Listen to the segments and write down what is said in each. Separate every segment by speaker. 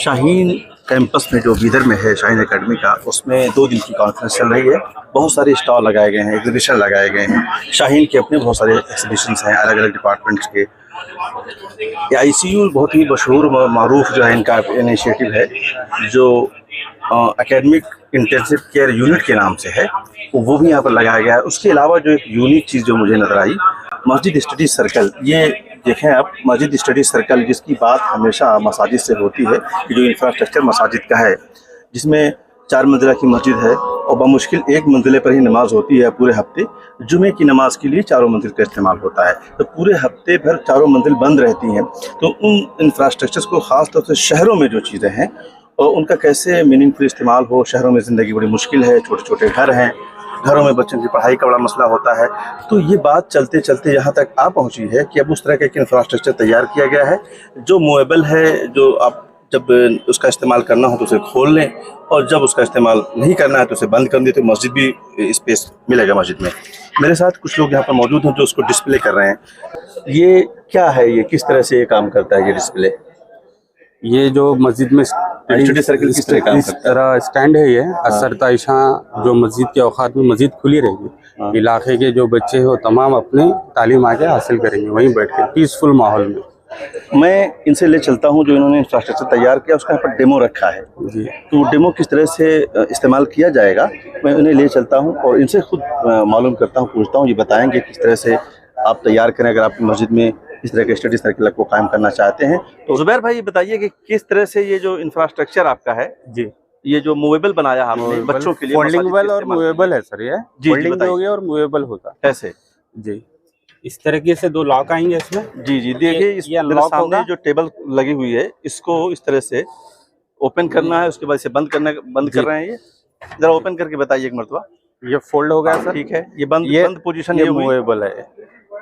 Speaker 1: Shaheen campus में जो बीदर में है शाहीन एकेडमी का, उसमें 2 दिन की कॉन्फ्रेंस चल रही है। बहुत सारे स्टॉल लगाए गए हैं, एग्जीबिशन लगाए गए हैं। शाहीन के अपने बहुत सारे एग्जीबिशंस हैं अलग अलग डिपार्टमेंट्स के। ये आईसीयू बहुत ही मशहूर मारूफ जो है इनका इनिशिएटिव है, जो एकेडमिक इंटेंसिव केयर यूनिट के नाम से है, वो भी यहाँ पर लगाया गया है। उसके अलावा जो एक यूनिक चीज़ जो मुझे नज़र आई, मस्जिद स्टडी सर्कल। ये देखें आप, मस्जिद स्टडी सर्कल, जिसकी बात हमेशा मसाजिद से होती है कि जो इंफ्रास्ट्रक्चर मसाजिद का है, जिसमें 4 मंजिला की मस्जिद है और बमुश्किल 1 मंजिले पर ही नमाज होती है पूरे हफ्ते। जुमे की नमाज के लिए 4 मंजिल का इस्तेमाल होता है, तो पूरे हफ्ते भर 4 मंजिल बंद रहती हैं। तो उन इंफ्रास्ट्रक्चर्स को ख़ास तौर से शहरों में जो चीज़ें हैं और उनका कैसे मीनिंगफुल इस्तेमाल हो। शहरों में ज़िंदगी बड़ी मुश्किल है, छोटे छोटे घर हैं, घरों में बच्चों की पढ़ाई का बड़ा मसला होता है। तो ये बात चलते चलते यहाँ तक आ पहुँची है कि अब उस तरह का एक इंफ्रास्ट्रक्चर तैयार किया गया है जो मूवेबल है, जो आप जब उसका इस्तेमाल करना हो तो उसे खोल लें और जब उसका इस्तेमाल नहीं करना है तो उसे बंद कर दें, तो मस्जिद भी स्पेस मिलेगा मस्जिद में। मेरे साथ कुछ लोग यहाँ पर मौजूद हैं जो उसको डिस्प्ले कर रहे हैं। ये क्या है, ये किस तरह से ये काम करता है ये डिस्प्ले?
Speaker 2: ये जो मस्जिद में
Speaker 1: स्टडी सर्कल किस तरह काम करता है?
Speaker 2: तरह स्टैंड है ये असरताइशा, जो मस्जिद के औकात में मस्जिद खुली रहेगी, इलाके के जो बच्चे हो तमाम अपने तालीम आगे हासिल करेंगे वहीं बैठ के पीसफुल माहौल में।
Speaker 1: मैं इनसे ले चलता हूँ जो इन्होंने इंफ्रास्ट्रक्चर तैयार किया, उसका यहाँ पर डेमो रखा है
Speaker 2: जी।
Speaker 1: तो डेमो किस तरह से इस्तेमाल किया जाएगा, मैं उन्हें ले चलता हूँ और इनसे खुद मालूम करता हूँ, पूछता हूँ। ये बताएंगे किस तरह से आप तैयार करें अगर आपकी मस्जिद में इस तरह के स्टडी सर्कल को कायम करना चाहते हैं। तो जुबैर भाई, ये बताइए कि किस तरह से ये जो इंफ्रास्ट्रक्चर आपका है
Speaker 2: जी,
Speaker 1: ये जो मूवेबल बनाया आपने बच्चों के लिए,
Speaker 2: फोल्डिंगबल और मूवेबल है सर। ये फोल्डिंग भी हो गया और मूवेबल होगा।
Speaker 1: कैसे?
Speaker 2: जी, इस तरीके से 2 लॉक आएंगे इसमें।
Speaker 1: जी जी, देखिए इस सामने जो टेबल लगी हुई है इसको इस तरह से ओपन करना है, उसके बाद इसे बंद कर रहे हैं। ये जरा ओपन करके बताइए एक मरतबा।
Speaker 2: ये फोल्ड हो गया सर।
Speaker 1: ठीक है, ये बंद पोजीशन ये
Speaker 2: मूवेबल है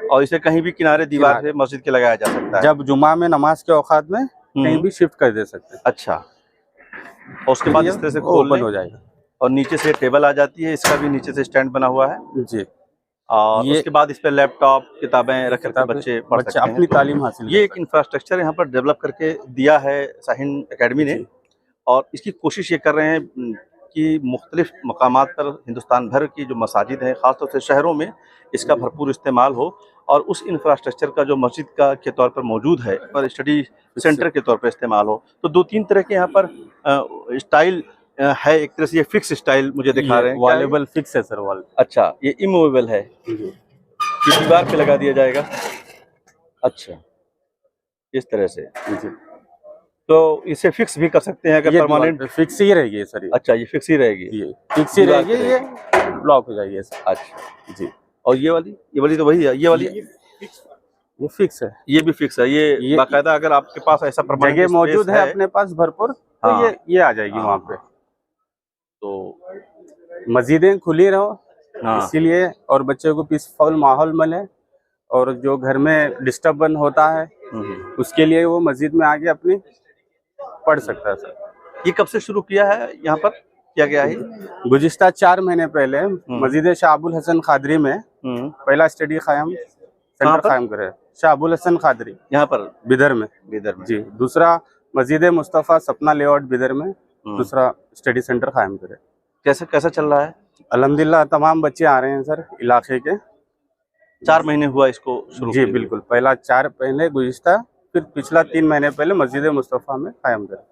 Speaker 1: और इसे कहीं भी किनारे दीवार से मस्जिद के लगाया जा सकता है।
Speaker 2: जब जुमा में नमाज के औकात में कहीं भी शिफ्ट कर दे सकते हैं।
Speaker 1: अच्छा, और उसके बाद इस तरह से
Speaker 2: ओपन हो जाएगा
Speaker 1: और नीचे से टेबल आ जाती है। इसका भी नीचे से स्टैंड बना हुआ है
Speaker 2: जी।
Speaker 1: और उसके बाद इस पे लैपटॉप किताबें रख कर बच्चे पढ़ सकते हैं,
Speaker 2: अपनी तालीम हासिल।
Speaker 1: ये एक इंफ्रास्ट्रक्चर यहाँ पर डेवलप करके दिया है शाहीन एकेडमी ने और इसकी कोशिश ये कर रहे हैं कि मुख्तलिफ मकामात पर हिंदुस्तान भर की जो मसाजिद हैं, ख़ासतौर से शहरों में इसका भरपूर इस्तेमाल हो और उस इंफ्रास्ट्रक्चर का जो मस्जिद का के तौर पर मौजूद है पर स्टडी सेंटर के तौर पर इस्तेमाल हो। तो 2-3 तरह के यहाँ पर स्टाइल है। एक तरह से ये फिक्स स्टाइल मुझे दिखा रहे हैं।
Speaker 2: वॉलेबल फिक्स है सर, वॉल।
Speaker 1: अच्छा, ये इमूवेबल है, ये दीवार पे लगा दिया जाएगा। अच्छा, इस तरह से तो इसे फिक्स भी कर सकते हैं अगर परमानेंट।
Speaker 2: फिक्स ही रहेगी सर।
Speaker 1: अच्छा, ये फिक्स ही रहेगी,
Speaker 2: ये फिक्स ही रहेगी, ये ब्लॉक हो जाएगी सर।
Speaker 1: अच्छा जी। और ये वाली तो वही है, ये वाली
Speaker 2: ये फिक्स है,
Speaker 1: ये भी फिक्स है। ये बाकायदा अगर आपके पास ऐसा परमानेंट
Speaker 2: जगह मौजूद है अपने पास भरपूर, तो ये आ जाएगी वहाँ पे। तो मस्जिदें खुली रहो इसीलिए, और बच्चों को पीसफुल माहौल मिले और जो घर में डिस्टर्बन होता है उसके लिए वो मस्जिद में आके अपनी पढ़ सकता है सर।
Speaker 1: ये कब से शुरू किया है यहाँ पर, किया गया है?
Speaker 2: गुज़िश्ता 4 महीने पहले मस्जिद शाह अबुल हसन खादरी में पहला स्टडी सेंटर कायम करे। शाह अबुल हसन खादरी यहाँ पर बिदर में जी। दूसरा मस्जिद मुस्तफ़ा सपना लेआउट बिदर में दूसरा स्टडी सेंटर कायम करे।
Speaker 1: कैसा चल रहा है?
Speaker 2: अल्हम्दुलिल्लाह, तमाम बच्चे आ रहे हैं सर इलाके के।
Speaker 1: 4 महीने हुआ इसको शुरू?
Speaker 2: जी बिल्कुल, पहला 4 पहले गुज़िश्ता, फिर पिछला 3 महीने पहले मस्जिद मुस्तफ़ा में कायम करे।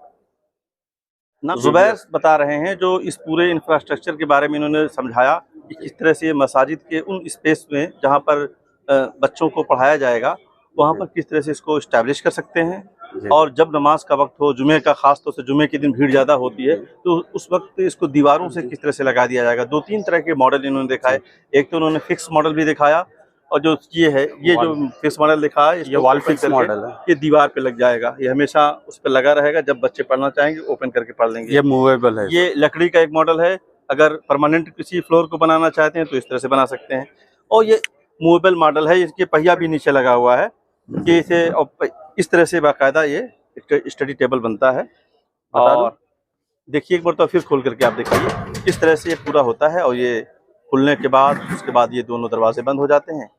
Speaker 1: जुबैर बता रहे हैं जो इस पूरे इंफ्रास्ट्रक्चर के बारे में इन्होंने समझाया कि किस तरह से मसाजिद के उन स्पेस में जहाँ पर बच्चों को पढ़ाया जाएगा वहाँ पर किस तरह से इसको इस्टेब्लिश कर सकते हैं और जब नमाज का वक्त हो, जुमे का, खास तौर से जुमे के दिन भीड़ ज़्यादा होती है, तो उस वक्त इसको दीवारों से किस तरह से लगा दिया जाएगा। 2-3 तरह के मॉडल इन्होंने दिखाए। एक तो उन्होंने फिक्स मॉडल भी दिखाया और जो ये जो फिक्स मॉडल दिखा है, ये वॉल फिक्स मॉडल है, ये दीवार पे लग जाएगा, ये हमेशा उस पर लगा रहेगा। जब बच्चे पढ़ना चाहेंगे ओपन करके पढ़ लेंगे।
Speaker 2: ये मूवेबल है। ये
Speaker 1: लकड़ी का एक मॉडल है, अगर परमानेंट किसी फ्लोर को बनाना चाहते हैं तो इस तरह से बना सकते हैं। और ये मूवेबल मॉडल है, इसके पहिया भी नीचे लगा हुआ है कि इसे इस तरह से बाकायदा ये स्टडी टेबल बनता है। और देखिए एक बार तो फिर खोल करके आप देखिए किस तरह से ये पूरा होता है। और ये खुलने के बाद उसके बाद ये दोनों दरवाजे बंद हो जाते हैं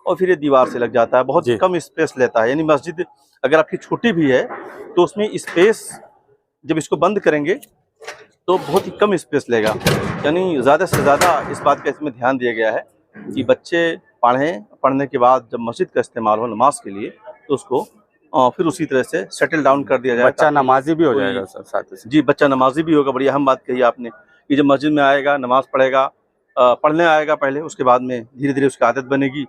Speaker 1: और फिर ये दीवार से लग जाता है। बहुत कम स्पेस लेता है, यानी मस्जिद अगर आपकी छोटी भी है तो उसमें स्पेस जब इसको बंद करेंगे तो बहुत ही कम स्पेस लेगा, यानी ज़्यादा से ज़्यादा इस बात का इसमें ध्यान दिया गया है कि बच्चे पढ़ें, पढ़ने के बाद जब मस्जिद का इस्तेमाल हो नमाज के लिए तो उसको फिर उसी तरह से सेटल डाउन कर दिया जाए।
Speaker 2: बच्चा नमाजी भी हो जाएगा सर साथ ही।
Speaker 1: जी, बच्चा नमाजी भी होगा। बड़ी अहम बात कही आपने कि जब मस्जिद में आएगा, नमाज पढ़ेगा, पढ़ने आएगा पहले, उसके बाद में धीरे धीरे उसकी आदत बनेगी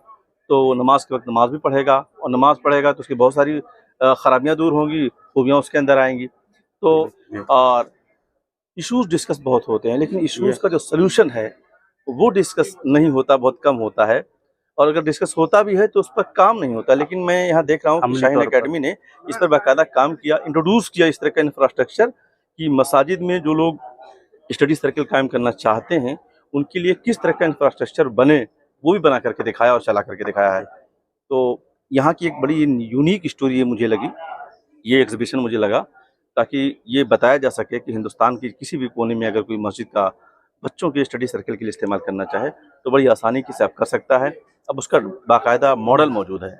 Speaker 1: तो नमाज के वक्त नमाज भी पढ़ेगा, और नमाज पढ़ेगा तो उसकी बहुत सारी खराबियाँ दूर होंगी, खूबियाँ उसके अंदर आएंगी। तो और इश्यूज डिस्कस बहुत होते हैं, लेकिन इश्यूज का जो सोल्यूशन है वो डिस्कस नहीं होता, बहुत कम होता है, और अगर डिस्कस होता भी है तो उस पर काम नहीं होता। लेकिन मैं यहाँ देख रहा हूँ कि शाहीन एकेडमी ने इस पर बाकायदा काम किया, इंट्रोड्यूस किया इस तरह का इंफ्रास्ट्रक्चर कि मसाजिद में जो लोग स्टडी सर्कल कायम करना चाहते हैं उनके लिए किस तरह का इंफ्रास्ट्रक्चर बने, वो भी बना करके दिखाया और चला करके दिखाया है। तो यहाँ की एक बड़ी यूनिक स्टोरी है मुझे लगी, ये एग्जीबिशन मुझे लगा, ताकि ये बताया जा सके कि हिंदुस्तान की किसी भी कोने में अगर कोई मस्जिद का बच्चों के स्टडी सर्कल के लिए इस्तेमाल करना चाहे तो बड़ी आसानी से आप कर सकता है। अब उसका बाकायदा मॉडल मौजूद है।